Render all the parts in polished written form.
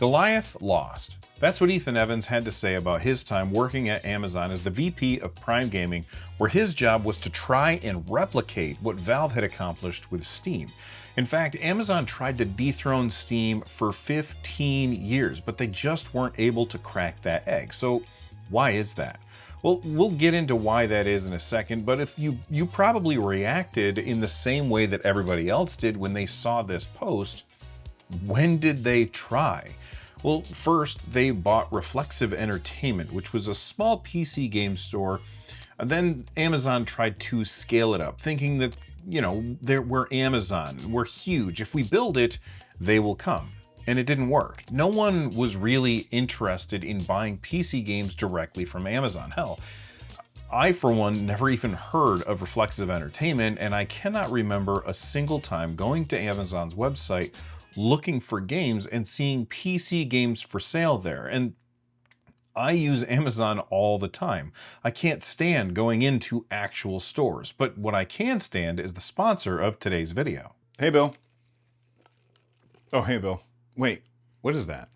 Goliath Lost. That's what Ethan Evans had to say about his time working at Amazon as the VP of Prime Gaming, where his job was to try and replicate what Valve had accomplished with Steam. In fact, Amazon tried to dethrone Steam for 15 years, but they just weren't able to crack that egg. So why is that? Well, we'll get into why that is in a second, but if you probably reacted in the same way that everybody else did when they saw this post. When did they try? Well, first they bought Reflexive Entertainment, which was a small PC game store. Then Amazon tried to scale it up, thinking that, we're Amazon, we're huge. If we build it, they will come. And it didn't work. No one was really interested in buying PC games directly from Amazon. Hell, I, for one, never even heard of Reflexive Entertainment, and I cannot remember a single time going to Amazon's website looking for games and seeing PC games for sale there. And I use Amazon all the time. I can't stand going into actual stores, but what I can stand is the sponsor of today's video. Hey, Bill. Oh, hey, Bill. Wait, what is that?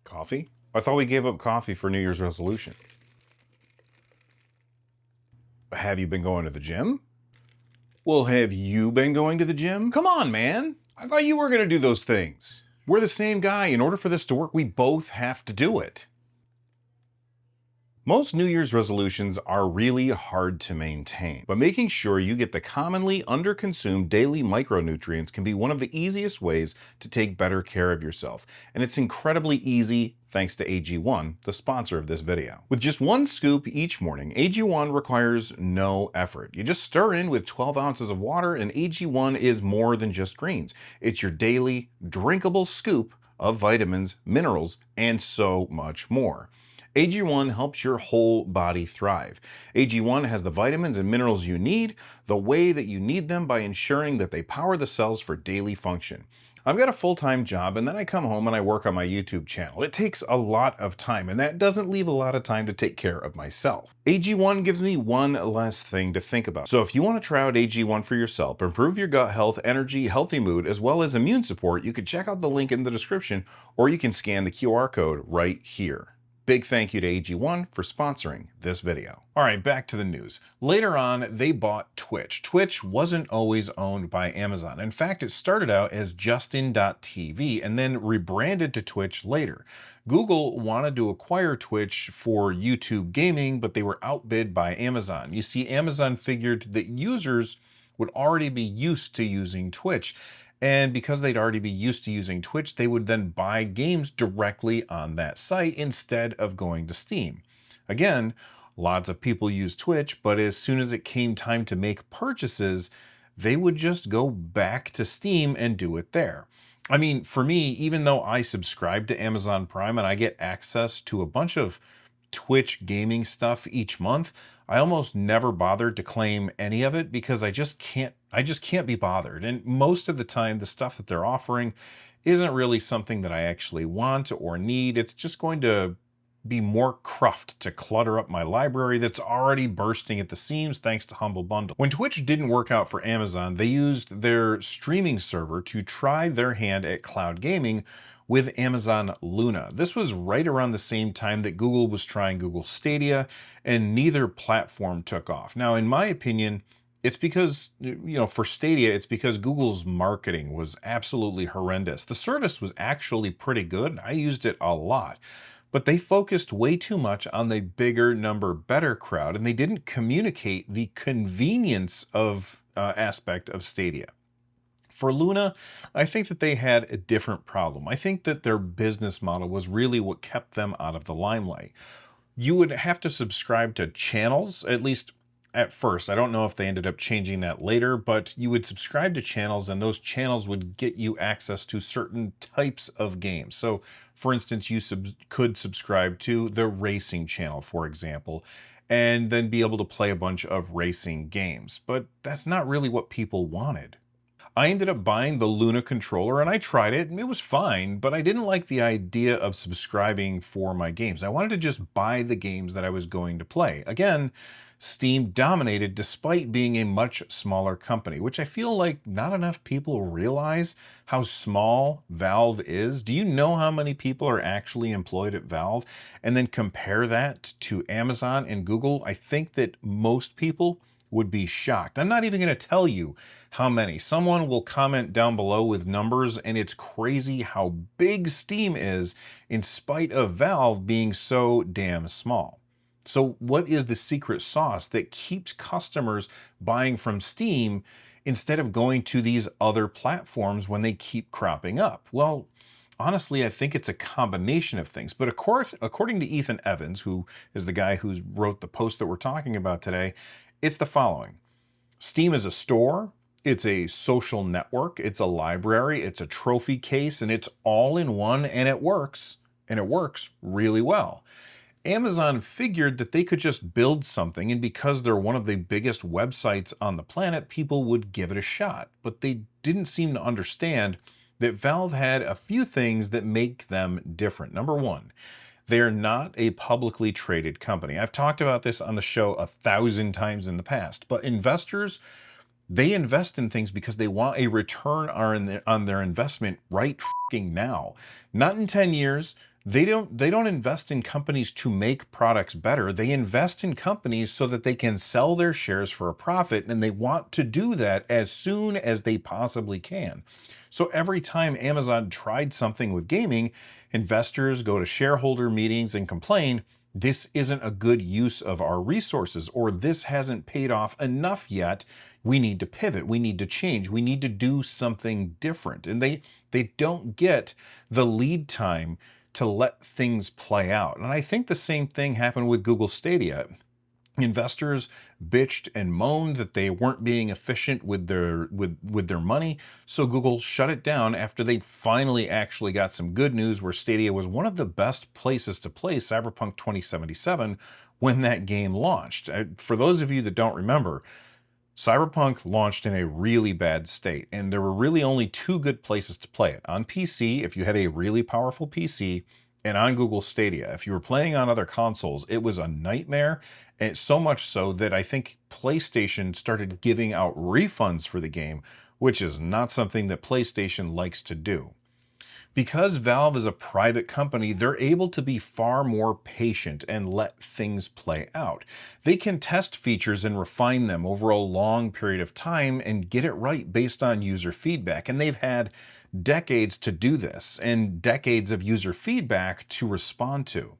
Coffee? I thought we gave up coffee for New Year's resolution. Have you been going to the gym? Well, have you been going to the gym? Come on, man. I thought you were going to do those things. We're the same guy. In order for this to work, we both have to do it. Most New Year's resolutions are really hard to maintain, but making sure you get the commonly underconsumed daily micronutrients can be one of the easiest ways to take better care of yourself. And it's incredibly easy thanks to AG1, the sponsor of this video. With just one scoop each morning, AG1 requires no effort. You just stir in with 12 ounces of water, and AG1 is more than just greens. It's your daily drinkable scoop of vitamins, minerals, and so much more. AG1 helps your whole body thrive. AG1 has the vitamins and minerals you need, the way that you need them, by ensuring that they power the cells for daily function. I've got a full-time job, and then I come home and I work on my YouTube channel. It takes a lot of time, and that doesn't leave a lot of time to take care of myself. AG1 gives me one less thing to think about. So if you want to try out AG1 for yourself, improve your gut health, energy, healthy mood, as well as immune support, you can check out the link in the description, or you can scan the QR code right here. Big thank you to AG1 for sponsoring this video. All right, back to the news. Later on, they bought Twitch. Twitch wasn't always owned by Amazon. In fact, it started out as Justin.tv and then rebranded to Twitch later. Google wanted to acquire Twitch for YouTube gaming, but they were outbid by Amazon. You see, Amazon figured that users would already be used to using Twitch. And because they'd already be used to using Twitch, they would then buy games directly on that site instead of going to Steam. Again, lots of people use Twitch, but as soon as it came time to make purchases, they would just go back to Steam and do it there. I mean, for me, even though I subscribe to Amazon Prime and I get access to a bunch of Twitch gaming stuff each month, I almost never bothered to claim any of it because I just can't be bothered. And most of the time, the stuff that they're offering isn't really something that I actually want or need. It's just going to be more cruft to clutter up my library that's already bursting at the seams thanks to Humble Bundle. When Twitch didn't work out for Amazon, they used their streaming server to try their hand at cloud gaming with Amazon Luna. This was right around the same time that Google was trying Google Stadia, and neither platform took off. Now, in my opinion, it's because, for Stadia, it's because Google's marketing was absolutely horrendous. The service was actually pretty good. I used it a lot, but they focused way too much on the bigger number, better crowd, and they didn't communicate the convenience of aspect of Stadia. For Luna, I think that they had a different problem. I think that their business model was really what kept them out of the limelight. You would have to subscribe to channels, at least at first. I don't know if they ended up changing that later, but you would subscribe to channels and those channels would get you access to certain types of games. So for instance, you could subscribe to the racing channel, for example, and then be able to play a bunch of racing games. But that's not really what people wanted. I ended up buying the Luna controller and I tried it and it was fine, but I didn't like the idea of subscribing for my games. I wanted to just buy the games that I was going to play. Again, Steam dominated despite being a much smaller company, which I feel like not enough people realize how small Valve is. Do you know how many people are actually employed at Valve? And then compare that to Amazon and Google. I think that most people would be shocked. I'm not even going to tell you how many. Someone will comment down below with numbers, and it's crazy how big Steam is in spite of Valve being so damn small. So what is the secret sauce that keeps customers buying from Steam instead of going to these other platforms when they keep cropping up? Well, honestly, I think it's a combination of things. But of course, according to Ethan Evans, who is the guy who wrote the post that we're talking about today, it's the following. Steam is a store, it's a social network, it's a library, it's a trophy case, and it's all in one, and it works really well. Amazon figured that they could just build something, and because they're one of the biggest websites on the planet, people would give it a shot. But they didn't seem to understand that Valve had a few things that make them different. Number one, they're not a publicly traded company. I've talked about this on the show 1,000 times in the past, but investors, they invest in things because they want a return on their investment right now. Not in 10 years. They don't invest in companies to make products better. They invest in companies so that they can sell their shares for a profit, and they want to do that as soon as they possibly can. So every time Amazon tried something with gaming, investors go to shareholder meetings and complain, this isn't a good use of our resources, or this hasn't paid off enough yet. We need to pivot. We need to change. We need to do something different. And they don't get the lead time to let things play out. And I think the same thing happened with Google Stadia. Investors bitched and moaned that they weren't being efficient with their money, so Google shut it down after they finally actually got some good news where Stadia was one of the best places to play Cyberpunk 2077 when that game launched. For those of you that don't remember, Cyberpunk launched in a really bad state, and there were really only two good places to play it. On PC, if you had a really powerful PC, and on Google Stadia. If you were playing on other consoles, it was a nightmare, and so much so that I think PlayStation started giving out refunds for the game, which is not something that PlayStation likes to do. Because Valve is a private company, they're able to be far more patient and let things play out. They can test features and refine them over a long period of time and get it right based on user feedback. And they've had decades to do this and decades of user feedback to respond to.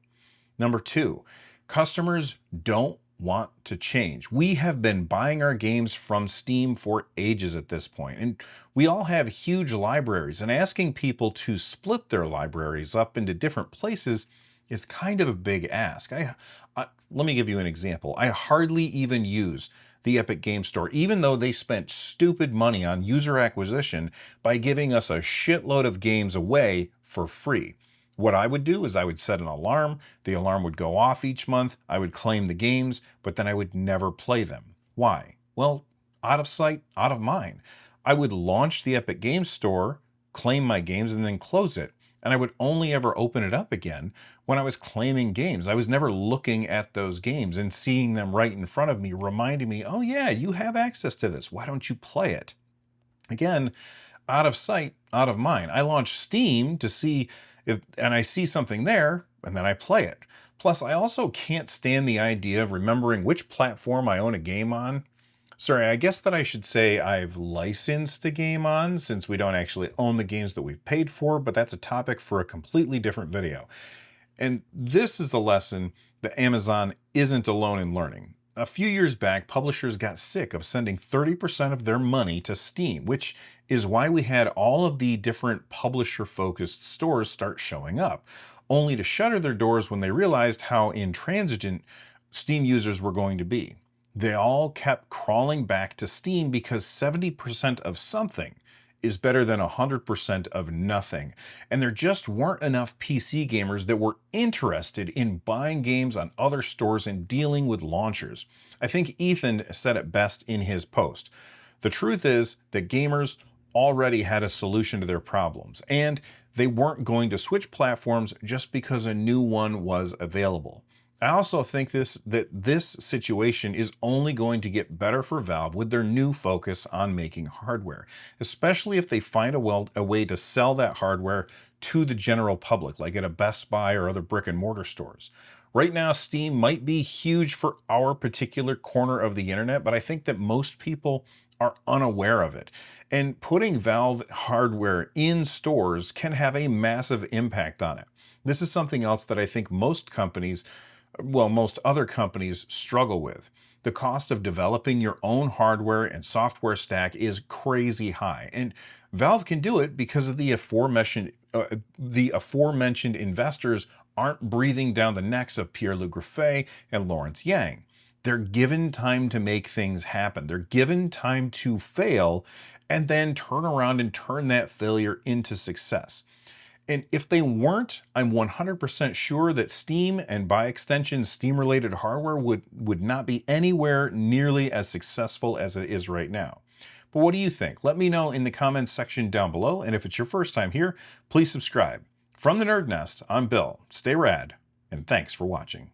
Number two, customers don't want to change. We have been buying our games from Steam for ages at this point, and we all have huge libraries, and asking people to split their libraries up into different places is kind of a big ask. Let me give you an example. I hardly even use the Epic Game Store, even though they spent stupid money on user acquisition by giving us a shitload of games away for free. What I would do is I would set an alarm. The alarm would go off each month. I would claim the games, but then I would never play them. Why? Well, out of sight, out of mind. I would launch the Epic Game Store, claim my games, and then close it. And I would only ever open it up again when I was claiming games. I was never looking at those games and seeing them right in front of me, reminding me, oh yeah, you have access to this. Why don't you play it? Again, out of sight, out of mind. I launch Steam to see and I see something there, and then I play it. Plus, I also can't stand the idea of remembering which platform I own a game on. Sorry, I guess that I should say I've licensed a game on, since we don't actually own the games that we've paid for, but that's a topic for a completely different video. And this is the lesson that Amazon isn't alone in learning. A few years back, publishers got sick of sending 30% of their money to Steam, which is why we had all of the different publisher-focused stores start showing up, only to shutter their doors when they realized how intransigent Steam users were going to be. They all kept crawling back to Steam because 70% of something is better than 100% of nothing. And there just weren't enough PC gamers that were interested in buying games on other stores and dealing with launchers. I think Ethan said it best in his post. The truth is that gamers already had a solution to their problems, and they weren't going to switch platforms just because a new one was available. I also think that this situation is only going to get better for Valve with their new focus on making hardware, especially if they find a way to sell that hardware to the general public, like at a Best Buy or other brick and mortar stores. Right now, Steam might be huge for our particular corner of the internet, but I think that most people are unaware of it. And putting Valve hardware in stores can have a massive impact on it. This is something else that I think most other companies struggle with. The cost of developing your own hardware and software stack is crazy high, and Valve can do it because of the aforementioned investors aren't breathing down the necks of Pierre-Luc Graffet and Lawrence Yang. They're given time to make things happen. They're given time to fail and then turn around and turn that failure into success. And if they weren't, I'm 100% sure that Steam, and by extension Steam-related hardware, would not be anywhere nearly as successful as it is right now. But what do you think? Let me know in the comments section down below, and if it's your first time here, please subscribe. From the Nerd Nest, I'm Bill. Stay rad, and thanks for watching.